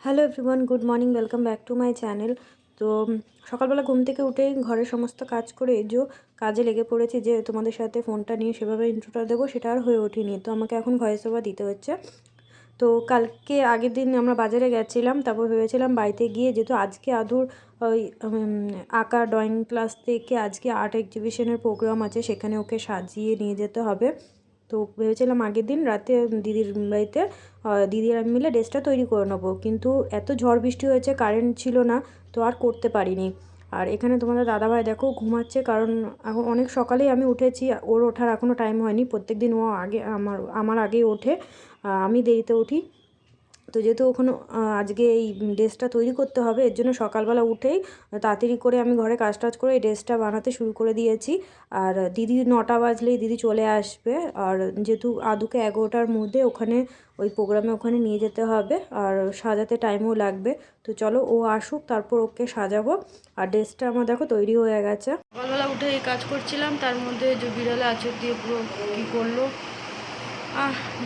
Hello everyone, good morning, welcome back to my channel. তো সকালবেলা ঘুম থেকে উঠে ঘরের সমস্ত কাজ করে যে কাজে লেগে পড়েছি, যে তোমাদের সাথে ফোনটা নিয়ে সেভাবে ইন্ট্রোটা দেবো সেটা আর হয়ে ওঠেনি। তো আমাকে এখন ভয়েস ওভার দিতে হচ্ছে। তো কালকে আগের দিন আমরা বাজারে গেছিলাম, তারপর ভেবেছিলাম বাড়িতে গিয়ে, যেহেতু আজকে আদুর ওই আঁকা ড্রয়িং ক্লাস থেকে আজকে আর্ট এক্সিবিশনের প্রোগ্রাম আছে, সেখানে ওকে সাজিয়ে নিয়ে যেতে হবে। তো ভেবেছিলাম আগের দিন রাতে দিদির বাড়িতে দিদি আর আমি মিলে ড্রেসটা তৈরি করে নেবো, কিন্তু এত ঝড় বৃষ্টি হয়েছে, কারেন্ট ছিল না, তো আর করতে পারিনি। আর এখানে তোমাদের দাদাভাই দেখো ঘুমাচ্ছে, কারণ এখন অনেক সকালেই আমি উঠেছি, ওর ওঠার এখনও টাইম হয়নি। প্রত্যেকদিন ও আগে আমার আগেই ওঠে, আমি দেরিতে উঠি। তো যেহেতু ওখানে আজকে এই ড্রেসটা তৈরি করতে হবে, এর জন্য সকালবেলা উঠেই তাড়াতাড়ি করে আমি ঘরে কাজ টাজ করে এই ড্রেসটা বানাতে শুরু করে দিয়েছি। আর দিদি 9টা বাজলেই দিদি চলে আসবে। আর যেহেতু আদুকে 11টার মধ্যে ওখানে ওই প্রোগ্রামে ওখানে নিয়ে যেতে হবে, আর সাজাতে টাইমও লাগবে। তো চলো ও আসুক, তারপর ওকে সাজাবো। আর ড্রেসটা আমার দেখো তৈরি হয়ে গেছে। সকালবেলা উঠে এই কাজ করছিলাম, তার মধ্যে যে বিড়ালে আঁচড় দিয়ে পুরো কী করলো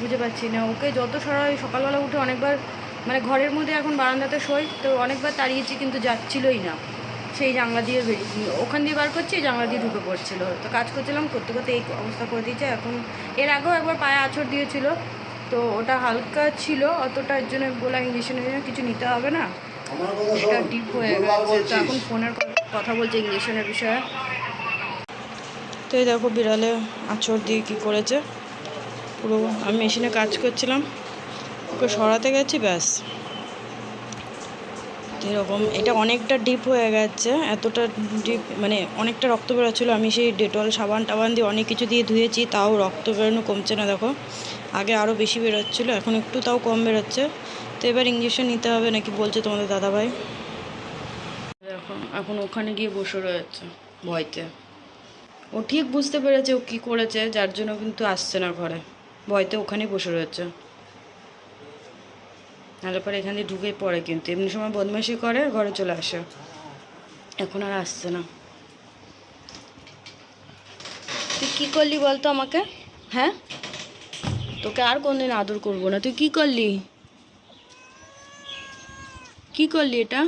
বুঝে পাচ্ছি না। ওকে যত সরাই সকালবেলা উঠে অনেকবার, মানে ঘরের মধ্যে এখন বারান্দাতে শোই, তো অনেকবার তাড়িয়েছি কিন্তু যাচ্ছিলই না। সেই জানলা দিয়ে ওখান দিয়ে বার করছি, জানলা দিয়ে ঢুকে পড়ছিলো। তো কাজ করছিলাম, করতে করতে এই অবস্থা করে দিয়েছে এখন। এর আগেও একবার পায়ে আঁচড় দিয়েছিল, তো ওটা হালকা ছিল, অতটার জন্য বলা ইঞ্জেকশনের জন্য কিছু নিতে হবে না, এটা ডিপ হয়ে গেছে। তো এখন ফোনের কথা বলছে ইঞ্জেকশনের বিষয়ে। তো এই দেখো বিড়ালে আঁচড় দিয়ে কী করেছে পুরো। আমি মেশিনে কাজ করছিলাম, ওকে সরাতে গেছি, ব্যাস এরকম। এটা অনেকটা ডিপ হয়ে গেছে, এতটা ডিপ মানে অনেকটা রক্ত বেরোচ্ছিলো। আমি সেই ডেটল সাবান টাবান দিয়ে অনেক কিছু দিয়ে ধুয়েছি, তাও রক্ত বেরোনো কমছে না। দেখো আগে আরও বেশি বেরোচ্ছিলো, এখন একটু তাও কম বেরোচ্ছে। তো এবার ইঞ্জেকশন নিতে হবে নাকি বলছে তোমাদের দাদাভাই। দেখো এখন ওখানে গিয়ে বসে রয়েছে ভয়তে। ও ঠিক বুঝতে পেরেছে ও কী করেছে, যার জন্য কিন্তু আসছে না ঘরে, ভয়তে ওখানেই বসে রয়েছে। নাহলে পরে এখান দিয়ে ঢুকে পড়ে, কিন্তু এমনি সময় বদমাইশি করে ঘরে চলে আসে, এখন আর আসছে না। তুই কী করলি বলতো আমাকে? হ্যাঁ, তোকে আর কোনদিন আদর করবো না। তুই কী করলি, কী করলি এটা?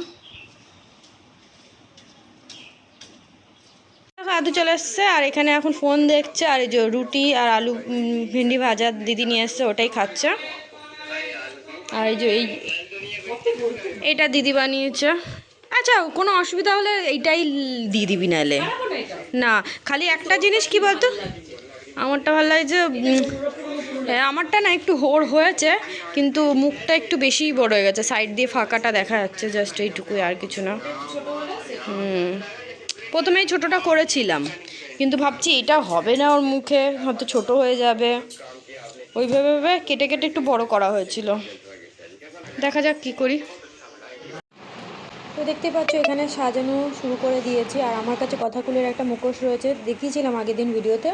আদু চলে এসছে, আর এখানে এখন ফোন দেখছে, আর এই যে রুটি আর আলু ভেন্ডি ভাজা দিদি নিয়ে এসছে, ওটাই খাচ্ছে। আর এই যে এইটা দিদি বানিয়েছে। আচ্ছা, কোনো অসুবিধা হলে এইটাই দিয়ে দিবি, নাহলে না। খালি একটা জিনিস কি বলতো, আমারটা ভালো লাগে যে হ্যাঁ, আমারটা না একটু হোর হয়েছে, কিন্তু মুখটা একটু বেশিই বড় হয়ে গেছে, সাইড দিয়ে ফাঁকাটা দেখা যাচ্ছে, জাস্ট এইটুকুই, আর কিছু না। প্রথমেই ছোটোটা করেছিলাম, কিন্তু ভাবছি এটা হবে না, ওর মুখে হয়তো ছোট হয়ে যাবে, ওইভাবে কেটে কেটে একটু বড় করা হয়েছিল। দেখা যাক কী করি। তো দেখতে পাচ্ছ এখানে সাজানো শুরু করে দিয়েছি, আর আমার কাছে কথাগুলোর একটা মুখোশ রয়েছে, দেখিয়েছিলাম আগের দিন ভিডিওতে।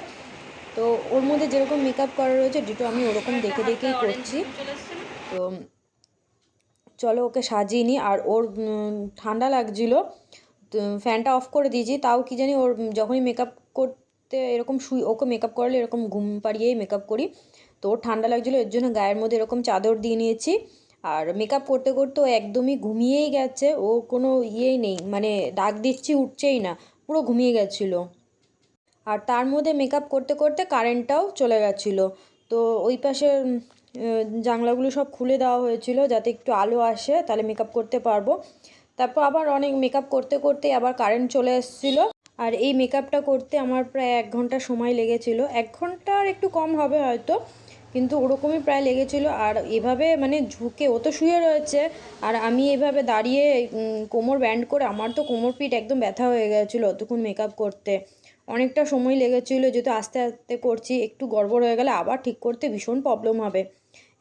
তো ওর মধ্যে যেরকম মেকআপ করা রয়েছে ডিটো আমি ওরকম দেখে দেখেই করছি। তো চলো ওকে সাজিয়ে নিই। আর ওর ঠান্ডা লাগছিলো, ফ্যানটা অফ করে দিয়েছি, তাও কি জানি ওর যখনই মেকআপ করতে এরকম ওকে মেকআপ করালে এরকম ঘুম পাড়িয়েই মেকআপ করি। তো ওর ঠান্ডা লাগছিলো, এর জন্য গায়ের মধ্যে এরকম চাদর দিয়ে নিয়েছি। আর মেকআপ করতে করতে ও একদমই ঘুমিয়েই গেছে, ও কোনো ইয়েই নেই, মানে ডাক দিচ্ছি উঠছেই না, পুরো ঘুমিয়ে গেছিলো। আর তার মধ্যে মেকআপ করতে করতে কারেন্টটাও চলে গেছিলো। তো ওই পাশে জানলাগুলো সব খুলে দেওয়া হয়েছিল, যাতে একটু আলো আসে, তাহলে মেকআপ করতে পারবো। তারপর আবার অনেক মেকআপ করতে করতে আবার কারেন্ট চলে এসেছিলো। আর এই মেকআপটা করতে আমার প্রায় 1 ঘন্টা সময় লেগেছিলো, 1 ঘন্টার একটু কম হবে হয়তো, কিন্তু ওরকমই প্রায় লেগেছিলো। আর এভাবে মানে ঝুঁকে, ও তো শুয়ে রয়েছে, আর আমি এভাবে দাঁড়িয়ে কোমর ব্যান্ড করে, আমার তো কোমর পিঠ একদম ব্যথা হয়ে গেছিলো অতক্ষণ মেকআপ করতে। অনেকটা সময় লেগেছিলো, যেহেতু আস্তে আস্তে করছি, একটু গড়বড় হয়ে গেলে আবার ঠিক করতে ভীষণ প্রবলেম হবে,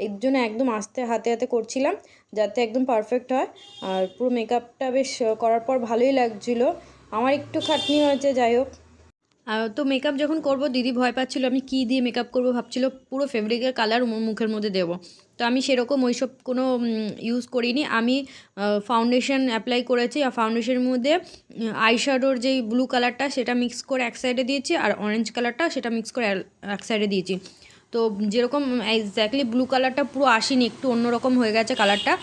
এর জন্য একদম আস্তে হাতে হাতে করছিলাম, যাতে একদম পারফেক্ট হয়। আর পুরো মেকআপটা বেশ করার পর ভালোই লাগছিলো, আমার একটু খাটনি হয়েছে, যাই হোক। তো মেকআপ যখন করব, দিদি ভয় পাচ্ছিলো আমি কী দিয়ে মেকআপ করব, ভাবছিল পুরো ফেব্রিকের কালার মুখের মধ্যে দেবো। তো আমি সেরকম ওইসব কোনো ইউজ করিনি, আমি ফাউন্ডেশন অ্যাপ্লাই করেছি, আর ফাউন্ডেশনের মধ্যে আইশ্যাডোর যেই ব্লু কালারটা সেটা মিক্স করে এক সাইডে দিয়েছি, আর অরেঞ্জ কালারটা সেটা মিক্স করে এক সাইডে দিয়েছি। তো যেরকম এক্স্যাক্টলি ব্লু কালারটা পুরো আসেনি, একটু অন্যরকম হয়ে গেছে কালারটা।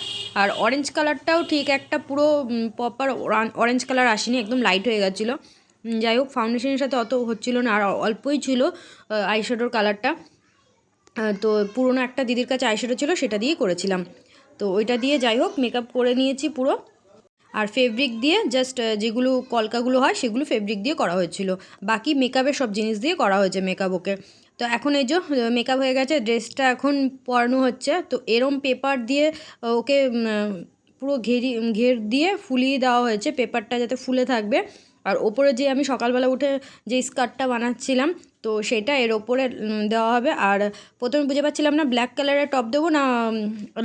আর অরেঞ্জ কালারটাও ঠিক একটা পুরো প্রপার অরেঞ্জ কালার আসেনি, একদম লাইট হয়ে গেছিলো। যাই হোক, ফাউন্ডেশনের সাথে অত হচ্ছিলো না, আর অল্পই ছিল আইশ্যাডোর কালারটা। তো পুরোনো একটা দিদির কাছে আইশ্যাডো ছিল, সেটা দিয়েই করেছিলাম। তো ওইটা দিয়ে যাই হোক মেকআপ করে নিয়েছি পুরো। আর ফেব্রিক দিয়ে জাস্ট যেগুলো কলকাগুলো হয় সেগুলো ফেব্রিক দিয়ে করা হয়েছিল, বাকি মেকআপের সব জিনিস দিয়ে করা হয়েছে মেকআপ ওকে। তো এখন এই যে মেকআপ হয়ে গেছে, ড্রেসটা এখন পরানো হচ্ছে। তো এরম পেপার দিয়ে ওকে পুরো ঘের দিয়ে ফুলিয়ে দেওয়া হয়েছে, পেপারটা যাতে ফুলে থাকবে। আর ওপরে যে আমি সকালবেলা উঠে যে স্কার্টটা বানাচ্ছিলাম, তো সেটা এর ওপরে দেওয়া হবে। আর প্রথমে বুঝে পাচ্ছিলাম না ব্ল্যাক কালারের টপ দেবো না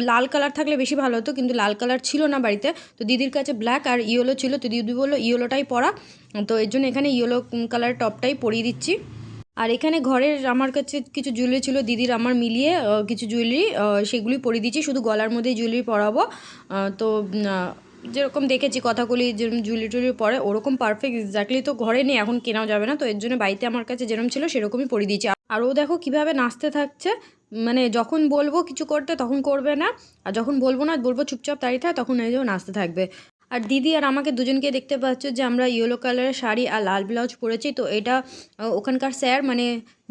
লাল কালার থাকলে বেশি ভালো হতো, কিন্তু লাল কালার ছিল না বাড়িতে। তো দিদির কাছে ব্ল্যাক আর ইয়েলো ছিল, তো দিদি বললো ইয়েলোটাই পরা। তো এর জন্য এখানে ইয়েলো কালারের টপটাই পরিয়ে দিচ্ছি। আর এখানে ঘরের আমার কাছে কিছু জুয়েলারি ছিল, দিদির আমার মিলিয়ে কিছু জুয়েলারি, সেগুলি পরিয়ে দিচ্ছি। শুধু গলার মধ্যেই জুয়েলারি পরাবো। তো যেরকম দেখেছি কথাগুলি যেরকম জুয়েলারি পরে ওরকম পারফেক্ট এক্স্যাক্টলি তো ঘরে নেই, এখন কেনাও যাবে না। তো এর জন্য বাড়িতে আমার কাছে যেরকম ছিল সেরকমই পরিয়ে দিয়েছি। আর ও দেখো কীভাবে নাচতে থাকছে, মানে যখন বলবো কিছু করতে তখন করবে না, আর যখন বলবো না বলবো চুপচাপ দাঁড়িয়ে থাক, তখন এই যে নাচতে থাকবে। আর দিদি আর আমাকে দুজনকে দেখতে পাচ্ছ যে আমরা ইয়েলো কালারের শাড়ি আর লাল ব্লাউজ পরেছি। তো এটা ওখানকার স্যার, মানে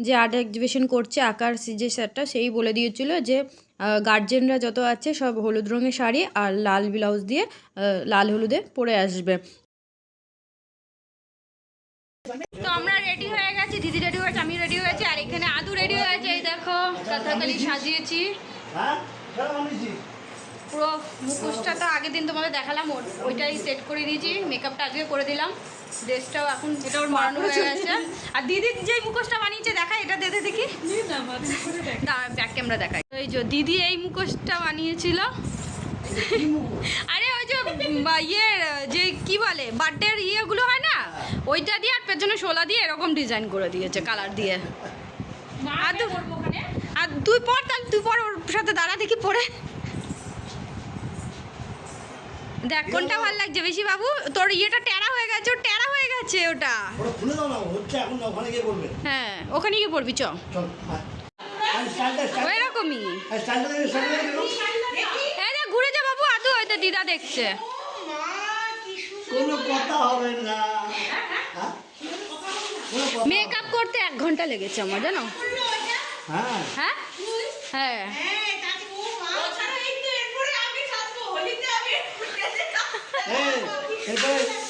যে আর্ট এক্সিবিশন করছে আঁকার যে স্যারটা, সেই বলে দিয়েছিল যে গার্জেনরা যত আছে সব হলুদ রঙের শাড়ি আর লাল ব্লাউজ দিয়ে লাল হলুদে পরে আসবে। তো আমরা রেডি হয়ে গেছি, দিদি রেডি হয়েছে, আমি রেডি হয়েছি, আর এখানে আদু রেডি হয়েছে। এই দেখো কাঁথাকালি সাজিয়েছি পুরো। মুখোশটা তো আগের দিন তোমাদের দেখালাম, ওইটাই সেট করে দিয়েছি, মেকআপটা আজকে করে দিলাম। ড্রেসটাও এখন এটা ওর মানানো হয়ে গেছে। আর দিদির যে মুখোশটা বানিয়েছে দেখা, এটা দেখে দেখি, ব্যাক ক্যামেরা দেখাই। ওই যে দিদি এই মুখোশটা বানিয়েছিল, আরে ওই যে ইয়ে যে কি বলে বার্থডের ইয়েগুলো হয় না, ওইটা দিয়ে আর পেছনে শোলা দিয়ে এরকম ডিজাইন করে দিয়েছে কালার দিয়ে। আর তুই পর, তাহলে তুই পর ওর সাথে দাঁড়া দেখি পরে দেখ কোনটা ভালো লাগছে বেশি। বাবু তোর ইয়েটা টেরা হয়ে গেছে, ওর টেরা হয়ে গেছে ওটা। হ্যাঁ ওখানে গিয়ে পড়বি, চ ওইরকমই। হ্যাঁ রে ঘুরে যা বাবু, আদু হয়তো দিদা দেখছে। মেকআপ করতে 1 ঘন্টা লেগেছে আমার, জানো। হ্যাঁ হ্যাঁ Hey,